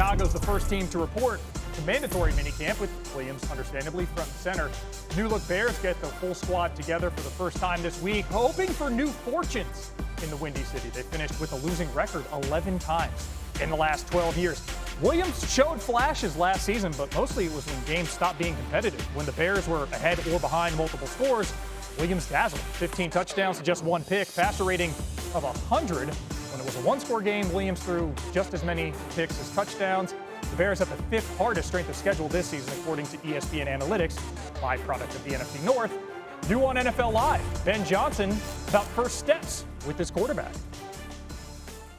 Chicago's the first team to report to mandatory minicamp, with Williams understandably front and center. New look Bears get the full squad together for the first time this week, hoping for new fortunes in the Windy City. They finished with a losing record 11 times in the last 12 years. Williams showed flashes last season, but mostly it was when games stopped being competitive. When the Bears were ahead or behind multiple scores, Williams dazzled. 15 touchdowns to just one pick, passer rating of 100. When it was a one-score game, Williams threw just as many picks as touchdowns. The Bears have the fifth hardest strength of schedule this season, according to ESPN Analytics, byproduct of the NFC North. New on NFL Live, Ben Johnson about first steps with this quarterback.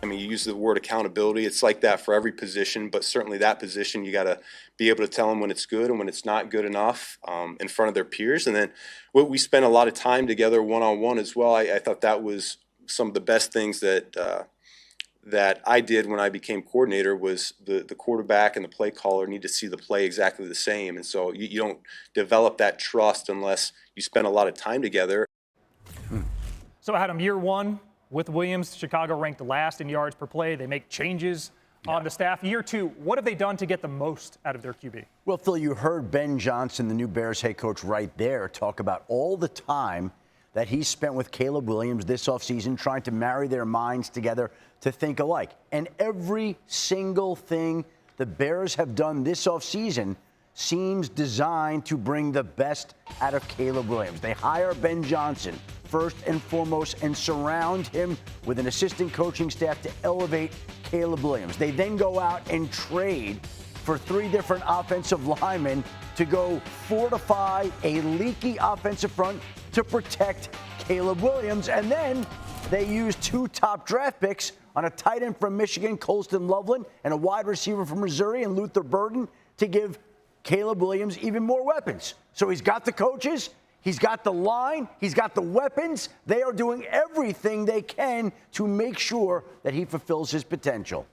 I mean, you use the word accountability. It's like that for every position, but certainly that position, you got to be able to tell them when it's good and when it's not good enough in front of their peers. And then we spent a lot of time together one-on-one as well. I thought that was some of the best things that I did when I became coordinator. Was the quarterback and the play caller need to see the play exactly the same. And so you don't develop that trust unless you spend a lot of time together. So I had him year one with Williams. Chicago ranked last in yards per play. They make changes on the staff. Year two, what have they done to get the most out of their QB? Well, Phil, you heard Ben Johnson, the new Bears head coach, right there, talk about all the time that he spent with Caleb Williams this offseason trying to marry their minds together to think alike. And every single thing the Bears have done this offseason seems designed to bring the best out of Caleb Williams. They hire Ben Johnson first and foremost and surround him with an assistant coaching staff to elevate Caleb Williams. They then go out and trade for 3 different offensive linemen to go fortify a leaky offensive front to protect Caleb Williams. And then they use 2 top draft picks on a tight end from Michigan, Colston Loveland, and a wide receiver from Missouri, and Luther Burden, to give Caleb Williams even more weapons. So he's got the coaches, he's got the line, he's got the weapons. They are doing everything they can to make sure that he fulfills his potential.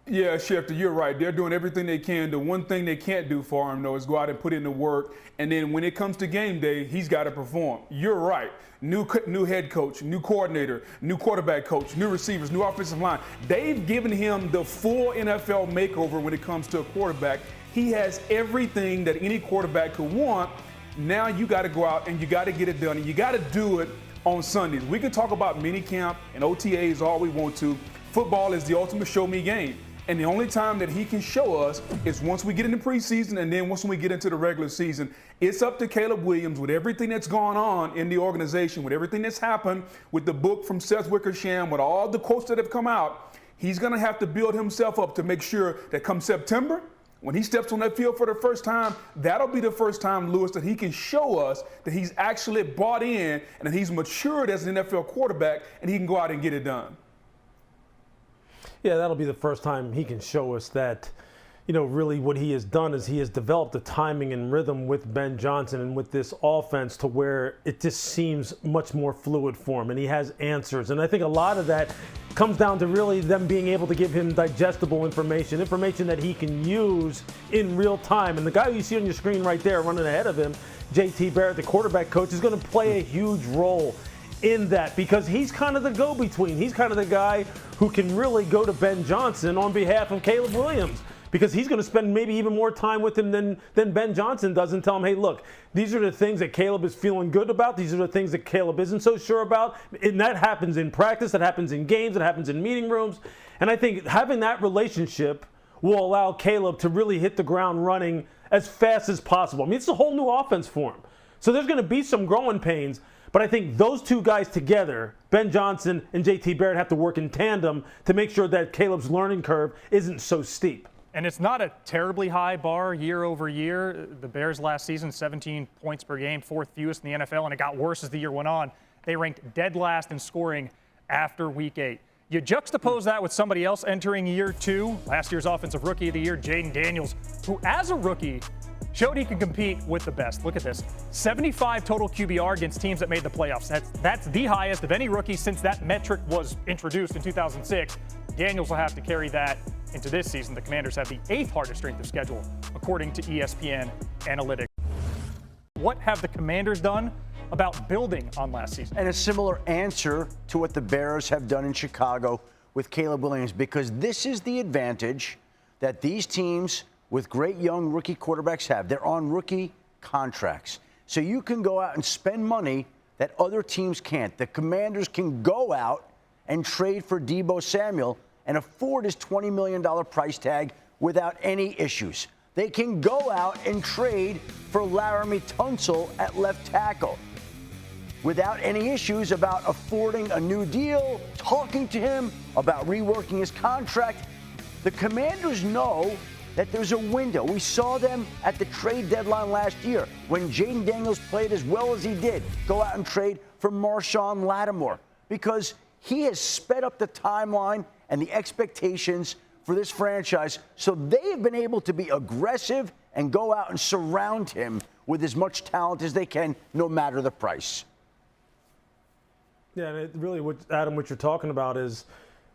Yeah, Schefter, you're right. They're doing everything they can. The one thing they can't do for him, though, is go out and put in the work. And then when it comes to game day, he's got to perform. You're right. New head coach, new coordinator, new quarterback coach, new receivers, new offensive line. They've given him the full NFL makeover when it comes to a quarterback. He has everything that any quarterback could want. Now you got to go out and you got to get it done. And you got to do it on Sundays. We can talk about minicamp and OTAs all we want to. Football is the ultimate show me game. And the only time that he can show us is once we get into preseason and then once we get into the regular season. It's up to Caleb Williams with everything that's gone on in the organization, with everything that's happened, with the book from Seth Wickersham, with all the quotes that have come out. He's going to have to build himself up to make sure that come September, when he steps on that field for the first time, that'll be the first time, Lewis, that he can show us that he's actually bought in and that he's matured as an NFL quarterback and he can go out and get it done. Yeah, that'll be the first time he can show us that, really what he has done is he has developed the timing and rhythm with Ben Johnson and with this offense to where it just seems much more fluid for him, and he has answers. And I think a lot of that comes down to really them being able to give him digestible information that he can use in real time. And the guy who you see on your screen right there running ahead of him, JT Barrett, the quarterback coach, is going to play a huge role in that because he's kind of the go-between. He's kind of the guy who can really go to Ben Johnson on behalf of Caleb Williams because he's going to spend maybe even more time with him than Ben Johnson does and tell him, hey, look, these are the things that Caleb is feeling good about. These are the things that Caleb isn't so sure about. And that happens in practice. That happens in games. That happens in meeting rooms. And I think having that relationship will allow Caleb to really hit the ground running as fast as possible. I mean, it's a whole new offense for him. So there's going to be some growing pains. But I think those two guys together, Ben Johnson and JT Barrett, have to work in tandem to make sure that Caleb's learning curve isn't so steep. And it's not a terribly high bar year over year. The Bears last season, 17 points per game, 4th fewest in the NFL, and it got worse as the year went on. They ranked dead last in scoring after Week 8. You juxtapose that with somebody else entering year 2, last year's Offensive Rookie of the Year, Jayden Daniels, who as a rookie showed he could compete with the best. Look at this. 75 total QBR against teams that made the playoffs. That's the highest of any rookie since that metric was introduced in 2006. Daniels will have to carry that into this season. The Commanders have the 8th hardest strength of schedule, according to ESPN Analytics. What have the Commanders done about building on last season? And a similar answer to what the Bears have done in Chicago with Caleb Williams, because this is the advantage that these teams with great young rookie quarterbacks have. They're on rookie contracts. So you can go out and spend money that other teams can't. The Commanders can go out and trade for Deebo Samuel and afford his $20 million price tag without any issues. They can go out and trade for Laramie Tunsil at left tackle without any issues about affording a new deal, talking to him about reworking his contract. The Commanders know that there's a window. We saw them at the trade deadline last year when Jayden Daniels played as well as he did. Go out and trade for Marshawn Lattimore because he has sped up the timeline and the expectations for this franchise. So they have been able to be aggressive and go out and surround him with as much talent as they can, no matter the price. Yeah, and really, Adam, what you're talking about is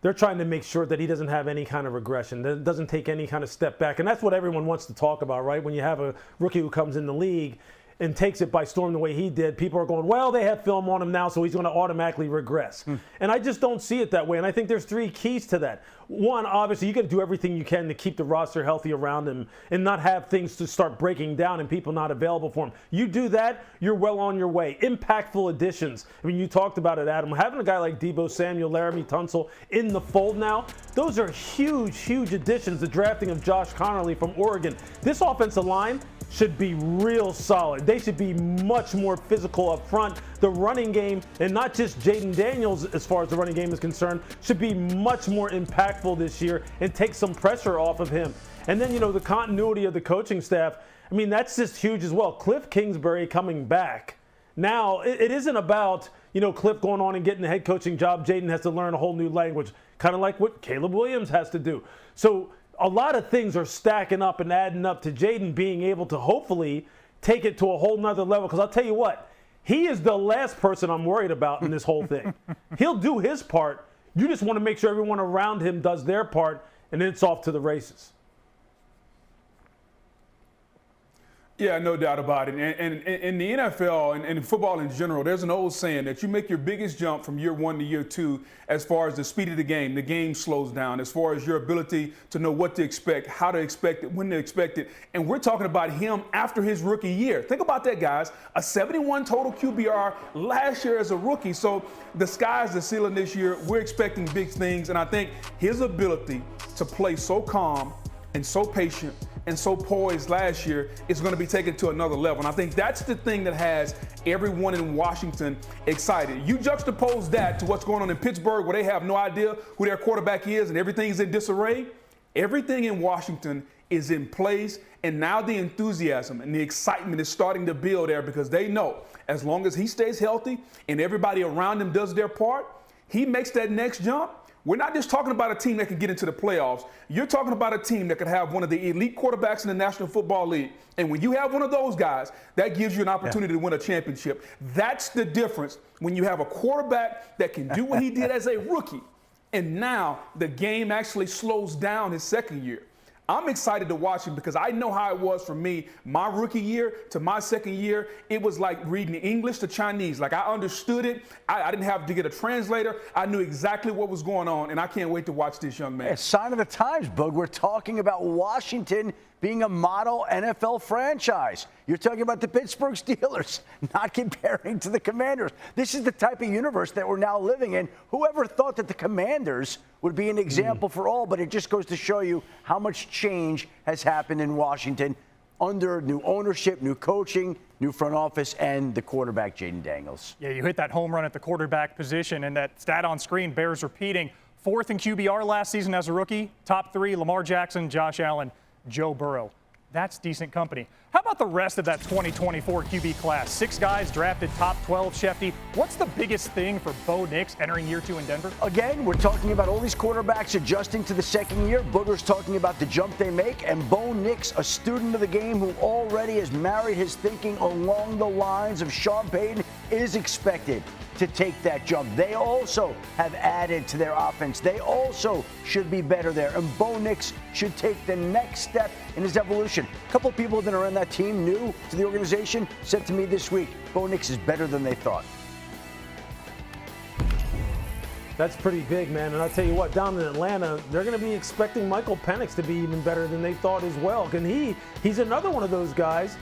they're trying to make sure that he doesn't have any kind of regression, that doesn't take any kind of step back. And that's what everyone wants to talk about, right? When you have a rookie who comes in the league and takes it by storm the way he did, people are going, well, they have film on him now, so he's going to automatically regress. And I just don't see it that way. And I think there's three keys to that. One, obviously, you got to do everything you can to keep the roster healthy around him and not have things to start breaking down and people not available for him. You do that, you're well on your way. Impactful additions. I mean, you talked about it, Adam. Having a guy like Deebo Samuel, Laramie Tunsil in the fold now, those are huge, huge additions. The drafting of Josh Connerly from Oregon. This offensive line should be real solid. They should be much more physical up front. The running game, and not just Jayden Daniels as far as the running game is concerned, should be much more impactful this year and take some pressure off of him. And then, the continuity of the coaching staff, I mean, that's just huge as well. Cliff Kingsbury coming back. Now, it isn't about, Cliff going on and getting the head coaching job. Jayden has to learn a whole new language, kind of like what Caleb Williams has to do. So a lot of things are stacking up and adding up to Jayden being able to hopefully take it to a whole nother level. Because I'll tell you what, he is the last person I'm worried about in this whole thing. He'll do his part. You just want to make sure everyone around him does their part, and then it's off to the races. Yeah, no doubt about it. And in the NFL and in football in general, there's an old saying that you make your biggest jump from year one to year two as far as the speed of the game slows down, as far as your ability to know what to expect, how to expect it, when to expect it. And we're talking about him after his rookie year. Think about that, guys. A 71 total QBR last year as a rookie. So the sky's the ceiling this year. We're expecting big things. And I think his ability to play so calm and so patient and so poised last year is going to be taken to another level. And I think that's the thing that has everyone in Washington excited. You juxtapose that to what's going on in Pittsburgh, where they have no idea who their quarterback is and everything's in disarray. Everything in Washington is in place, and now the enthusiasm and the excitement is starting to build there because they know as long as he stays healthy and everybody around him does their part, he makes that next jump. We're not just talking about a team that can get into the playoffs. You're talking about a team that could have one of the elite quarterbacks in the National Football League. And when you have one of those guys, that gives you an opportunity to win a championship. That's the difference when you have a quarterback that can do what he did as a rookie. And now the game actually slows down his second year. I'm excited to watch him because I know how it was for me, my rookie year to my second year. It was like reading English to Chinese. Like, I understood it. I didn't have to get a translator. I knew exactly what was going on, and I can't wait to watch this young man. Yeah, sign of the times, Boog. We're talking about Washington being a model NFL franchise. You're talking about the Pittsburgh Steelers, not comparing to the Commanders. This is the type of universe that we're now living in. Whoever thought that the Commanders would be an example for all, but it just goes to show you how much change has happened in Washington under new ownership, new coaching, new front office, and the quarterback, Jayden Daniels. Yeah, you hit that home run at the quarterback position, and that stat on screen bears repeating. 4th in QBR last season as a rookie. Top 3, Lamar Jackson, Josh Allen, Joe Burrow. That's decent company. How about the rest of that 2024 QB class? 6 guys drafted top 12, Schefter. What's the biggest thing for Bo Nix entering year 2 in Denver? Again, we're talking about all these quarterbacks adjusting to the second year. Booger's talking about the jump they make. And Bo Nix, a student of the game who already has married his thinking along the lines of Sean Payton, is expected to take that jump. They also have added to their offense. They also should be better there. And Bo Nix should take the next step in his evolution. A couple of people that are on that team, new to the organization, said to me this week, Bo Nix is better than they thought. That's pretty big, man. And I'll tell you what, down in Atlanta, they're going to be expecting Michael Penix to be even better than they thought as well. And he's another one of those guys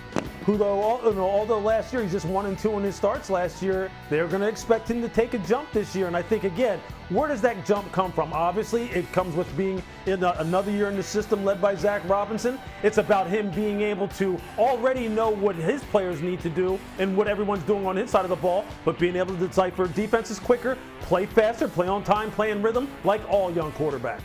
who, although last year he's just 1-2 in his starts last year, they're going to expect him to take a jump this year. And I think, again, where does that jump come from? Obviously, it comes with being in another year in the system led by Zach Robinson. It's about him being able to already know what his players need to do and what everyone's doing on his side of the ball, but being able to decipher defenses quicker, play faster, play on time, play in rhythm, like all young quarterbacks.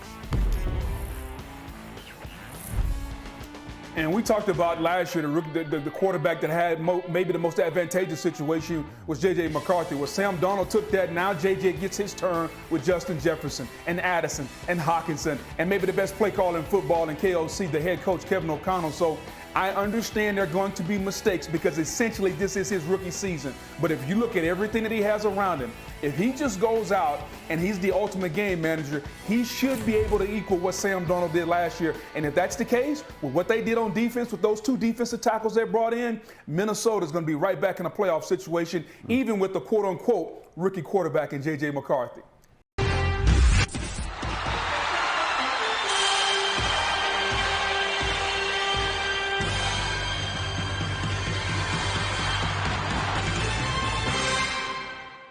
And we talked about last year, the quarterback that had maybe the most advantageous situation was J.J. McCarthy. Well, Sam Darnold took that. Now J.J. gets his turn with Justin Jefferson and Addison and Hawkinson and maybe the best play call in football in KOC, the head coach, Kevin O'Connell. So I understand there are going to be mistakes because essentially this is his rookie season. But if you look at everything that he has around him, if he just goes out and he's the ultimate game manager, he should be able to equal what Sam Darnold did last year. And if that's the case, with what they did on defense with those 2 defensive tackles they brought in, Minnesota's going to be right back in a playoff situation, even with the quote-unquote rookie quarterback in J.J. McCarthy.